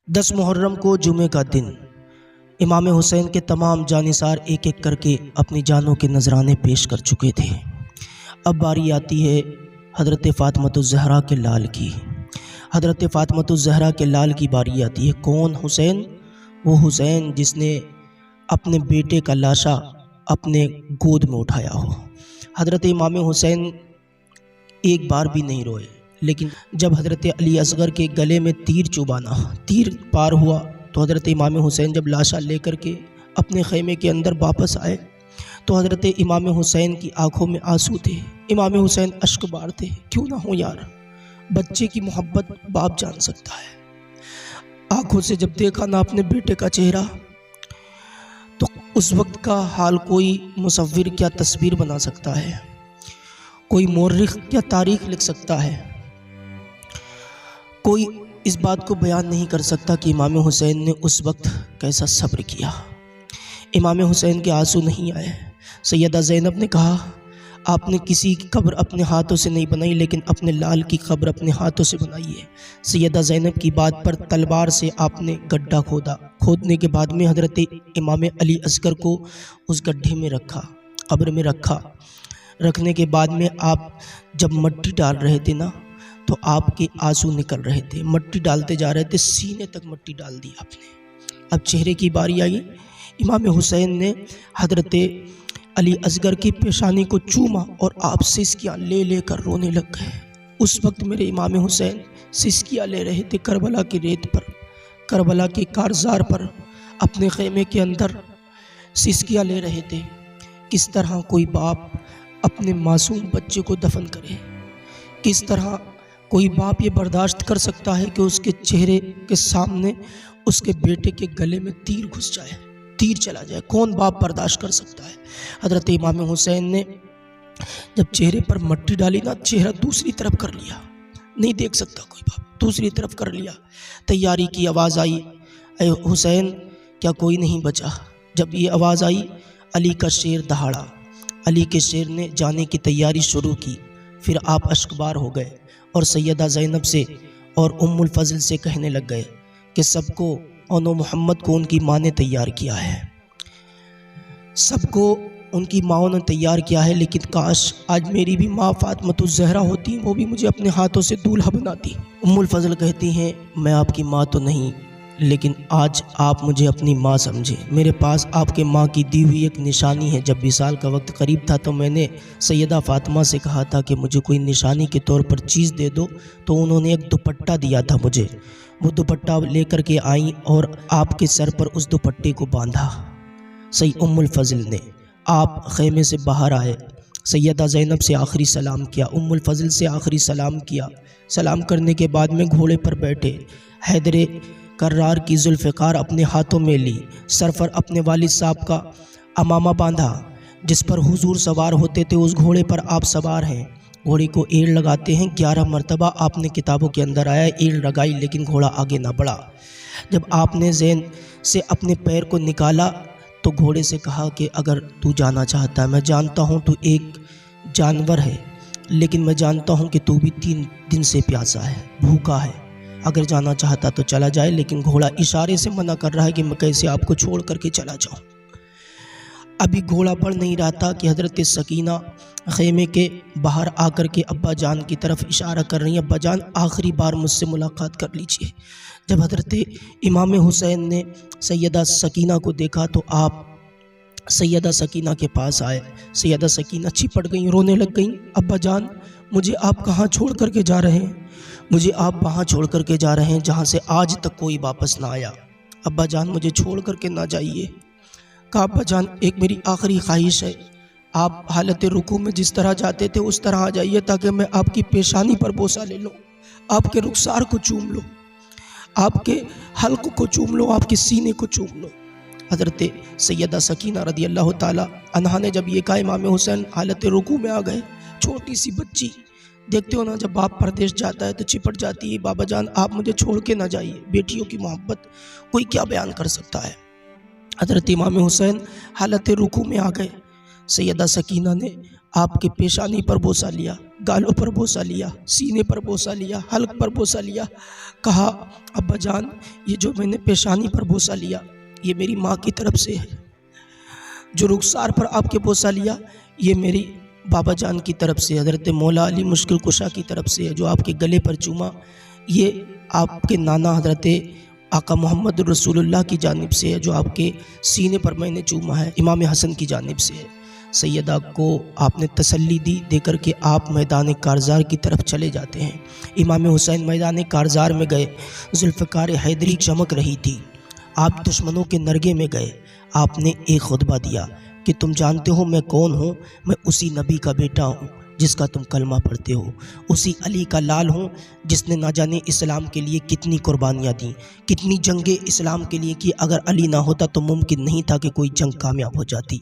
10 محرم کو جمعے کا دن امام حسین کے تمام جانثار ایک ایک کر کے اپنی جانوں کے نذرانے پیش کر چکے تھے۔ اب باری آتی ہے حضرت فاطمۃ الزہرا کے لال کی۔ حضرت فاطمۃ الزہرا کے لال کی باری آتی ہے۔ کون حسین؟ وہ حسین جس نے اپنے بیٹے کا لاشا اپنے گود میں اٹھایا ہو۔ حضرت امام حسین ایک بار بھی نہیں روئے، لیکن جب حضرت علی اصغر کے گلے میں تیر پار ہوا تو حضرت امام حسین جب لاشا لے کر کے اپنے خیمے کے اندر واپس آئے تو حضرت امام حسین کی آنکھوں میں آنسو تھے۔ امام حسین اشک بار تھے۔ کیوں نہ ہو یار، بچے کی محبت باپ جان سکتا ہے۔ آنکھوں سے جب دیکھا نہ اپنے بیٹے کا چہرہ تو اس وقت کا حال کوئی مصور کیا تصویر بنا سکتا ہے، کوئی مورخ کیا تاریخ لکھ سکتا ہے، کوئی اس بات کو بیان نہیں کر سکتا کہ امام حسین نے اس وقت کیسا صبر کیا۔ امام حسین کے آنسو نہیں آئے۔ سیدہ زینب نے کہا، آپ نے کسی کی قبر اپنے ہاتھوں سے نہیں بنائی، لیکن اپنے لال کی قبر اپنے ہاتھوں سے بنائی ہے۔ سیدہ زینب کی بات پر تلوار سے آپ نے گڈھا کھودنے کے بعد میں حضرت امام علی اصغر کو اس گڈھے میں رکھا، قبر میں رکھا۔ رکھنے کے بعد میں آپ جب مٹی ڈال رہے تھے نا تو آپ کے آنسو نکل رہے تھے، مٹی ڈالتے جا رہے تھے، سینے تک مٹی ڈال دی آپ نے۔ اب چہرے کی باری آئی۔ امام حسین نے حضرت علی اصغر کی پیشانی کو چوما اور آپ سسکیاں لے لے کر رونے لگ گئے۔ اس وقت میرے امام حسین سسکیاں لے رہے تھے کربلا کی ریت پر، کربلا کے کارزار پر، اپنے خیمے کے اندر سسکیاں لے رہے تھے۔ کس طرح کوئی باپ اپنے معصوم بچے کو دفن کرے؟ کس طرح کوئی باپ یہ برداشت کر سکتا ہے کہ اس کے چہرے کے سامنے اس کے بیٹے کے گلے میں تیر گھس جائے، تیر چلا جائے؟ کون باپ برداشت کر سکتا ہے؟ حضرت امام حسین نے جب چہرے پر مٹی ڈالی نا، چہرہ دوسری طرف کر لیا، نہیں دیکھ سکتا کوئی باپ، دوسری طرف کر لیا۔ تیاری کی آواز آئی، اے حسین کیا کوئی نہیں بچا؟ جب یہ آواز آئی علی کا شیر دہاڑا، علی کے شیر نے جانے کی تیاری شروع کی۔ پھر آپ اشکبار ہو گئے اور سیدہ زینب سے اور ام الفضل سے کہنے لگ گئے کہ سب کو اونو محمد کو ان کی ماں نے تیار کیا ہے، سب کو ان کی ماں نے تیار کیا ہے، لیکن کاش آج میری بھی ماں فاطمۃ الزہرا ہوتی، وہ بھی مجھے اپنے ہاتھوں سے دولہا بناتی۔ ام الفضل کہتی ہیں، میں آپ کی ماں تو نہیں، لیکن آج آپ مجھے اپنی ماں سمجھے۔ میرے پاس آپ کے ماں کی دی ہوئی ایک نشانی ہے۔ جب وصال کا وقت قریب تھا تو میں نے سیدہ فاطمہ سے کہا تھا کہ مجھے کوئی نشانی کے طور پر چیز دے دو، تو انہوں نے ایک دوپٹہ دیا تھا مجھے۔ وہ دوپٹہ لے کر کے آئیں اور آپ کے سر پر اس دوپٹے کو باندھا۔ سید ام الفضل نے، آپ خیمے سے باہر آئے، سیدہ زینب سے آخری سلام کیا، ام الفضل سے آخری سلام کیا۔ سلام کرنے کے بعد میں گھوڑے پر بیٹھے، حیدر کرار کی ذوالفقار اپنے ہاتھوں میں لی، سر پر اپنے والد صاحب کا امامہ باندھا جس پر حضور سوار ہوتے تھے، اس گھوڑے پر آپ سوار ہیں۔ گھوڑے کو ایڑ لگاتے ہیں، 11 مرتبہ آپ نے کتابوں کے اندر آیا ایڑ لگائی، لیکن گھوڑا آگے نہ بڑھا۔ جب آپ نے زین سے اپنے پیر کو نکالا تو گھوڑے سے کہا کہ اگر تو جانا چاہتا ہے، میں جانتا ہوں تو ایک جانور ہے، لیکن میں جانتا ہوں کہ تو بھی 3 دن سے پیاسا ہے، بھوکا ہے، اگر جانا چاہتا تو چلا جائے۔ لیکن گھوڑا اشارے سے منع کر رہا ہے کہ میں کیسے آپ کو چھوڑ کر کے چلا جاؤں۔ ابھی گھوڑا بڑھ نہیں رہا تھا کہ حضرت سکینہ خیمے کے باہر آ کر کے ابا جان کی طرف اشارہ کر رہی ہیں، ابا جان آخری بار مجھ سے ملاقات کر لیجئے۔ جب حضرت امام حسین نے سیدہ سکینہ کو دیکھا تو آپ سیدہ سکینہ کے پاس آئے۔ سیدہ سکینہ چپٹ گئیں، رونے لگ گئیں، ابا جان مجھے آپ کہاں چھوڑ کر کے جا رہے ہیں؟ مجھے آپ وہاں چھوڑ کر کے جا رہے ہیں جہاں سے آج تک کوئی واپس نہ آیا۔ ابا جان مجھے چھوڑ کر کے نہ جائیے۔ کہا ابا جان ایک میری آخری خواہش ہے، آپ حالت رکوع میں جس طرح جاتے تھے اس طرح آ جائیے تاکہ میں آپ کی پیشانی پر بوسہ لے لوں، آپ کے رخسار کو چوم لوں، آپ کے حلق کو چوم لوں، آپ کے سینے کو چوم لوں۔ حضرت سیدہ سکینہ رضی اللہ تعالی عنہا نے جب یہ کہا، امام حسین حالت رکوع میں آ گئے۔ چھوٹی سی بچی، دیکھتے ہو نا جب باپ پردیش جاتا ہے تو چپٹ جاتی ہے، بابا جان آپ مجھے چھوڑ کے نہ جائیے۔ بیٹیوں کی محبت کوئی کیا بیان کر سکتا ہے۔ حضرت امام حسین حالت رکوع میں آ گئے۔ سیدہ سکینہ نے آپ کے پیشانی پر بوسہ لیا، گالوں پر بوسہ لیا، سینے پر بوسہ لیا، حلق پر بوسہ لیا، کہا ابا جان یہ جو میں نے پیشانی پر بوسہ لیا یہ میری ماں کی طرف سے ہے، جو رخسار پر آپ کے بوسہ لیا یہ میری بابا جان کی طرف سے، حضرت مولا علی مشکل کشا کی طرف سے ہے، جو آپ کے گلے پر چوما یہ آپ کے نانا حضرت آقا محمد رسول اللہ کی جانب سے ہے، جو آپ کے سینے پر میں نے چوما ہے امام حسن کی جانب سے ہے۔ سیدہ کو آپ نے تسلی دی دے کر کے آپ میدان کارزار کی طرف چلے جاتے ہیں۔ امام حسین میدان کارزار میں گئے، ذوالفقار حیدری چمک رہی تھی، آپ دشمنوں کے نرگے میں گئے، آپ نے ایک خطبہ دیا کہ تم جانتے ہو میں کون ہوں، میں اسی نبی کا بیٹا ہوں جس کا تم کلمہ پڑھتے ہو، اسی علی کا لال ہوں جس نے نہ جانے اسلام کے لیے کتنی قربانیاں دیں، کتنی جنگیں اسلام کے لیے کی، اگر علی نہ ہوتا تو ممکن نہیں تھا کہ کوئی جنگ کامیاب ہو جاتی۔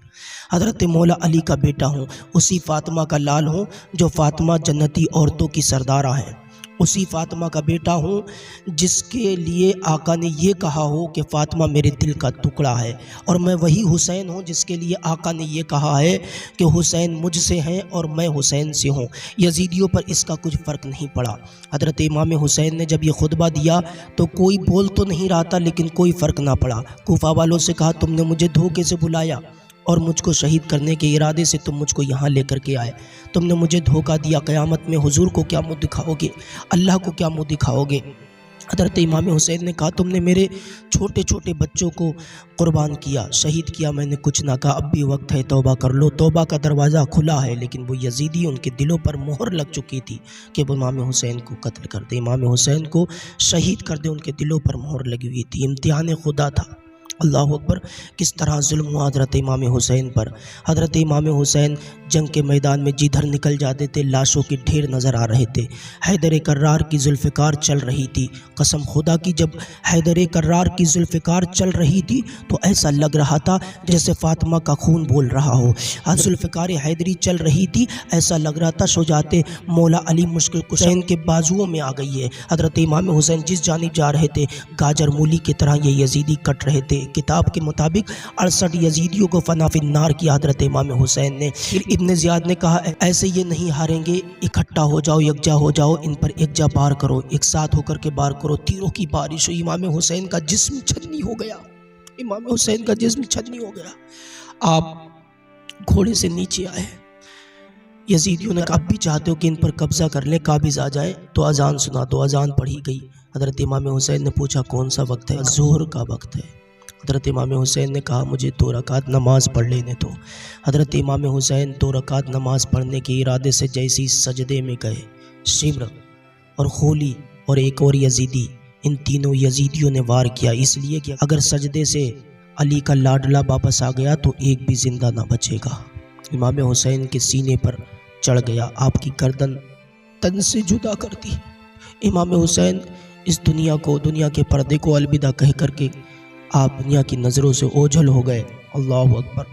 حضرت مولا علی کا بیٹا ہوں، اسی فاطمہ کا لال ہوں جو فاطمہ جنتی عورتوں کی سردارہ ہیں، اسی فاطمہ کا بیٹا ہوں جس کے لیے آقا نے یہ کہا ہو کہ فاطمہ میرے دل کا ٹکڑا ہے، اور میں وہی حسین ہوں جس کے لیے آقا نے یہ کہا ہے کہ حسین مجھ سے ہیں اور میں حسین سے ہوں۔ یزیدیوں پر اس کا کچھ فرق نہیں پڑا۔ حضرت امام حسین نے جب یہ خطبہ دیا تو کوئی بول تو نہیں رہا تھا لیکن کوئی فرق نہ پڑا۔ کوفہ والوں سے کہا تم نے مجھے دھوکے سے بلایا اور مجھ کو شہید کرنے کے ارادے سے تم مجھ کو یہاں لے کر کے آئے، تم نے مجھے دھوکہ دیا، قیامت میں حضور کو کیا منہ دکھاؤ گے، اللہ کو کیا منہ دکھاؤ گے؟ حضرت امام حسین نے کہا تم نے میرے چھوٹے چھوٹے بچوں کو قربان کیا، شہید کیا، میں نے کچھ نہ کہا، اب بھی وقت ہے توبہ کر لو، توبہ کا دروازہ کھلا ہے۔ لیکن وہ یزیدی ان کے دلوں پر مہر لگ چکی تھی کہ وہ امام حسین کو قتل کر دے، امام حسین کو شہید کر دے، ان کے دلوں پر مہر لگی ہوئی تھی۔ امتحان خدا تھا۔ اللہ اکبر، کس طرح ظلم ہوا حضرت امام حسین پر۔ حضرت امام حسین جنگ کے میدان میں جدھر نکل جاتے تھے لاشوں کے ڈھیر نظر آ رہے تھے۔ حیدر کرار کی ذوالفقار چل رہی تھی، قسم خدا کی جب حیدر کرار کی ذوالفقار چل رہی تھی تو ایسا لگ رہا تھا جیسے فاطمہ کا خون بول رہا ہو۔ ذوالفقار حیدری چل رہی تھی، ایسا لگ رہا تھا شجاعت مولا علی مشکل کشا کے بازوؤں میں آ گئی ہے۔ حضرت امام حسین جس جانب جا رہے تھے گاجر مولی کی طرح یہ یزیدی کٹ رہے تھے۔ کتاب کے مطابق 68 یزیدیوں کو فنا فی النار کیا حضرت امام حسین نے۔ ابن زیاد نے کہا ایسے یہ نہیں ہاریں گے، اکٹھا ہو جاؤ، یکجا ہو جاؤ، ان پر ایک جا بار کرو، ایک ساتھ ہو کر کے بار کرو۔ تیروں کی بارش ہوئی، امام حسین کا جسم چھلنی ہو گیا، امام حسین کا جسم چھلنی ہو گیا۔ آپ گھوڑے سے نیچے آئے، یزیدیوں نے کہا اب بھی چاہتے ہو کہ ان پر قبضہ کر لیں، قابض آ جائیں تو اذان سنا دو۔ اذان پڑھی گئی۔ حضرت امام حسین نے پوچھا کون سا وقت ہے؟ ظہر کا وقت ہے۔ حضرت امام حسین نے کہا مجھے 2 رکعت نماز پڑھ لینے دو۔ حضرت امام حسین 2 رکعت نماز پڑھنے کے ارادے سے جیسی سجدے میں گئے، شمر اور خولی اور ایک اور یزیدی، ان تینوں یزیدیوں نے وار کیا، اس لیے کہ اگر سجدے سے علی کا لاڈلا واپس آ گیا تو ایک بھی زندہ نہ بچے گا۔ امام حسین کے سینے پر چڑھ گیا، آپ کی گردن تن سے جدا کر دی۔ امام حسین اس دنیا کو، دنیا کے پردے کو الوداع کہہ کر کے آپ دنیا کی نظروں سے اوجھل ہو گئے۔ اللہ اکبر۔